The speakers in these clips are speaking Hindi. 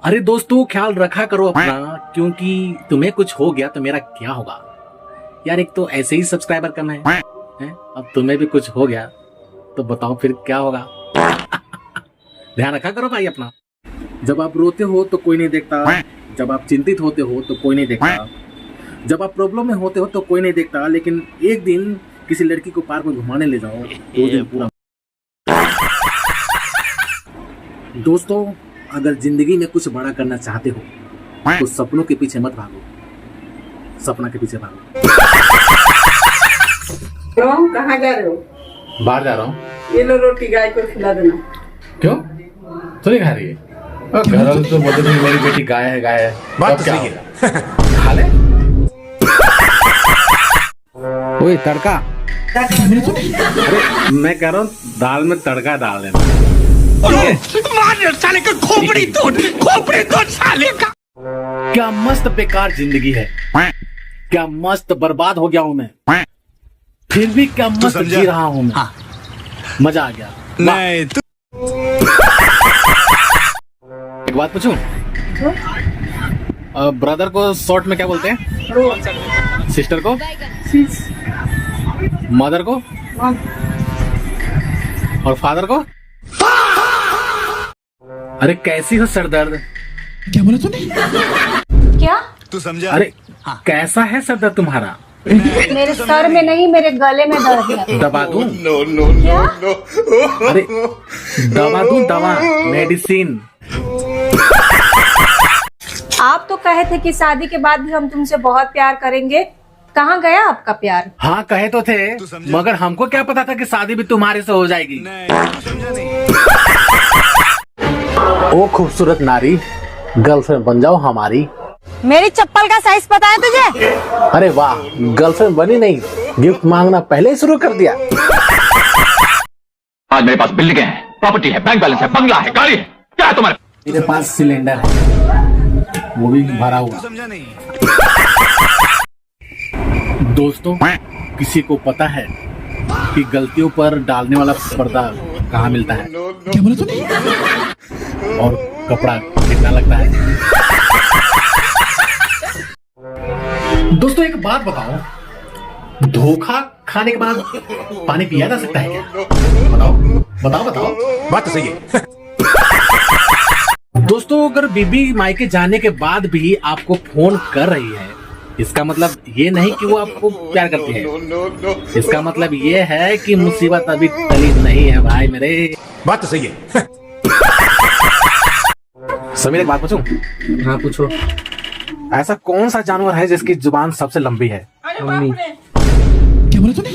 अरे दोस्तों, ख्याल रखा करो अपना, क्योंकि तुम्हें कुछ हो गया तो मेरा क्या होगा यार। एक तो ऐसे ही सब्सक्राइबर कम है, अब तुम्हें भी कुछ हो गया तो बताओ फिर क्या होगा। ध्यान रखा करो भाई अपना। जब आप रोते हो तो कोई नहीं देखता, जब आप चिंतित होते हो तो कोई नहीं देखता, जब आप प्रॉब्लम में होते हो तो कोई नहीं देखता, लेकिन एक दिन किसी लड़की को पार्क में घुमाने ले जाओ तो दिन पूरा। दोस्तों, अगर जिंदगी में कुछ बड़ा करना चाहते हो तो सपनों के पीछे मत भागो, सपना के पीछे भागो। तो कहाँ जा रहे हो? बाहर जा रहा हूँ। ये लो रोटी, गाय को खिला देना। क्यों? तो नहीं खा रही है? घर वाले तो बोलते थे मेरी बेटी गाय है, गाय है। बात तो सही है। खा ले। ओए तड़का। अरे मैं कह रहा हूँ दाल में तड़का डाल देना। साले का खोपड़ी तोड़ साले का। क्या मस्त बेकार जिंदगी है, क्या मस्त बर्बाद हो गया हूँ मैं, फिर भी क्या मस्त जी रहा हूँ मैं। हाँ। मजा आ गया। नहीं तू एक बात पूछूं? ब्रदर को शॉर्ट में क्या बोलते हैं? सिस्टर को? मदर को? और फादर को? अरे कैसी हो सरदर्द? क्या बोला तूने? क्या? तू समझा? अरे कैसा है सरदर्द तुम्हारा? मेरे सर में नहीं, मेरे गले में दर्द है। दबा दूं? क्या? अरे दबा दूं? दवा, मेडिसिन। आप तो कहे थे कि शादी के बाद भी हम तुमसे बहुत प्यार करेंगे, कहाँ गया आपका प्यार? हाँ कहे तो थे, मगर हमको क्या पता था कि शादी भी तुम्हारे से हो जाएगी। ओ खूबसूरत नारी, गर्लफ्रेंड बन जाओ हमारी। मेरी चप्पल का साइज पता है तुझे? अरे वाह, गर्लफ्रेंड बनी नहीं, गिफ्ट मांगना पहले ही शुरू कर दिया। आज मेरे पास बिल्डिंग है, प्रॉपर्टी है, बैंक बैलेंस है, बंगला है, गाड़ी है, क्या है तुम्हारे? मेरे पास सिलेंडर है, वो भी भरा हुआ। समझा नहीं। दोस्तों, किसी को पता है कि गलतियों पर डालने वाला पर्दा कहाँ मिलता है? क्या बोला तूने? और कपड़ा कितना लगता है? दोस्तों एक बात बताओ, धोखा खाने के बाद पानी पिया जा सकता है क्या? बताओ बताओ बताओ। बात तो सही है। दोस्तों, अगर बीबी मायके जाने के बाद भी आपको फोन कर रही है, इसका मतलब ये नहीं कि वो आपको प्यार करती है, इसका मतलब ये है कि मुसीबत अभी टली नहीं है भाई मेरे। बात तो सही है। समीर एक बात पूछूं? हाँ पूछो। ऐसा कौन सा जानवर है जिसकी जुबान सबसे लंबी है? मम्मी। क्या बोला तूने?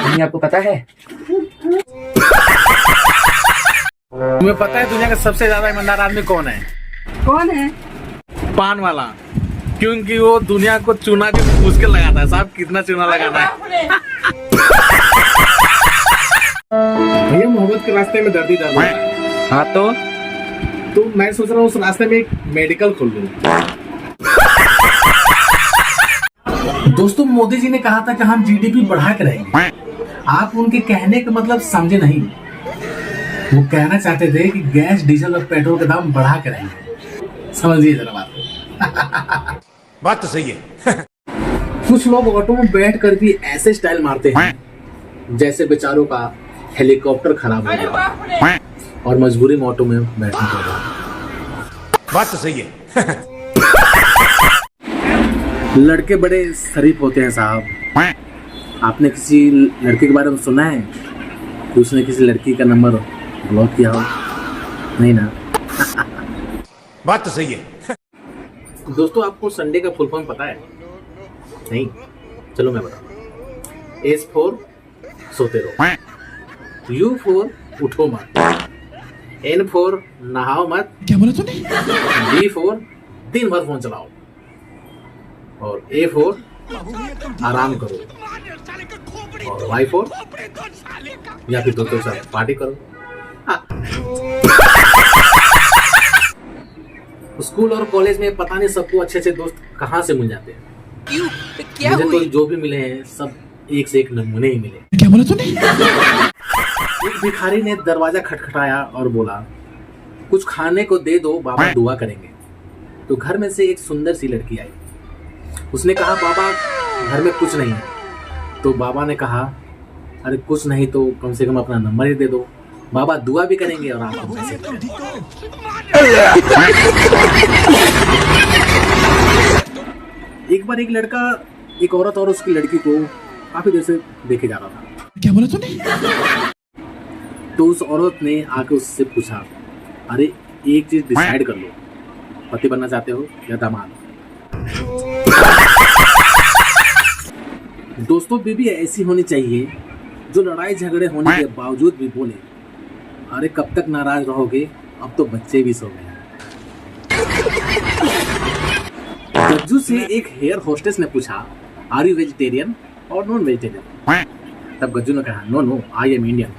मम्मी आपको पता है? तुम्हें पता है दुनिया का सबसे ज्यादा ईमानदार आदमी कौन है? कौन है? पान वाला, क्योंकि वो दुनिया को चूना के पूछ के लगाता है। साहब कितना चूना लगाता है। भैया मोहब्बत के रास्ते में दर्द ही दर्द है। हाँ तो मैं सोच रहा हूँ उस रास्ते में एक मेडिकल खोल लूं। दोस्तों, मोदी जी ने कहा था कि हम जीडीपी बढ़ा के रहेंगे। आप उनके कहने का मतलब समझे नहीं। वो कहना चाहते थे कि गैस, डीजल और पेट्रोल के दाम बढ़ा के रहेंगे। समझिए जरा बात को। बात तो सही है। कुछ लोग ऑटो में बैठ कर भी ऐसे स्टाइल मारते हैं जैसे बेचारों का हेलीकॉप्टर खराब हो गया और मजबूरी में ऑटो में बैठना पड़ा। बात तो सही है। लड़के बड़े शरीफ होते हैं साहब। आपने किसी लड़के के बारे में सुना है कि उसने किसी लड़की का नंबर ब्लॉक किया हो? नहीं ना। बात तो सही है। दोस्तों, आपको संडे का फुल फॉर्म पता है? नहीं? चलो मैं बताऊं। S फॉर सोते रहो, U फॉर उठो मत, N फॉर नहाओ मत, क्या बोला तूने? D फॉर दिन भर फोन चलाओ, और A फॉर आराम करो, और Y फॉर या फिर दोस्तों के साथ पार्टी करो। स्कूल और कॉलेज में पता नहीं सबको अच्छे अच्छे दोस्त कहाँ से मिल जाते हैं। क्यों? क्या मुझे हुई? तो जो भी मिले हैं सब एक से एक नमूने ही मिले। क्या बोला तूने? एक भिखारी ने दरवाजा खटखटाया और बोला, कुछ खाने को दे दो, बाबा दुआ करेंगे। तो घर में से एक सुंदर सी लड़की आई। उसने कहा बाबा घर में कुछ नहीं है। तो बाबा ने कहा अरे कुछ नहीं तो कम से कम अपना नंबर ही दे दो, बाबा दुआ भी करेंगे और आपको पैसे देंगे। एक बार एक लड़का एक औरत और उसकी लड़की को काफी देर से देखे जा रहा था। क्या बोला तूने? तो उस औरत ने आके उससे पूछा अरे एक चीज डिसाइड कर लो, पति बनना चाहते हो या दामाद? दोस्तों बीवी ऐसी होनी चाहिए जो लड़ाई झगड़े होने के बावजूद भी बोले अरे कब तक नाराज रहोगे, अब तो बच्चे भी सो गए। गज्जू से एक हेयर होस्टेस ने पूछा आर यू वेजिटेरियन और नॉन वेजिटेरियन? तब गज्जू ने कहा no no I am Indian.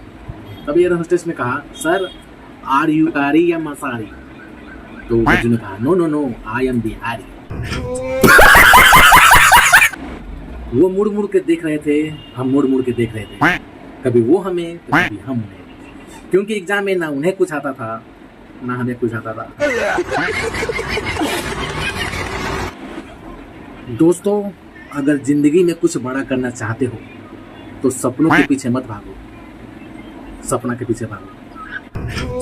तब हेयर होस्टेस ने कहा सर आर यू कारी या मसारी? तो गज्जू ने कहा no no no I am Bihari. वो मुड़ मुड़ के देख रहे थे, हम मुड़ मुड़ के देख रहे थे, कभी वो हमें तो कभी हम उन्हें, क्योंकि एग्जाम में ना उन्हें कुछ आता था ना हमें कुछ आता था। दोस्तों अगर जिंदगी में कुछ बड़ा करना चाहते हो तो सपनों के पीछे मत भागो, सपना के पीछे भागो।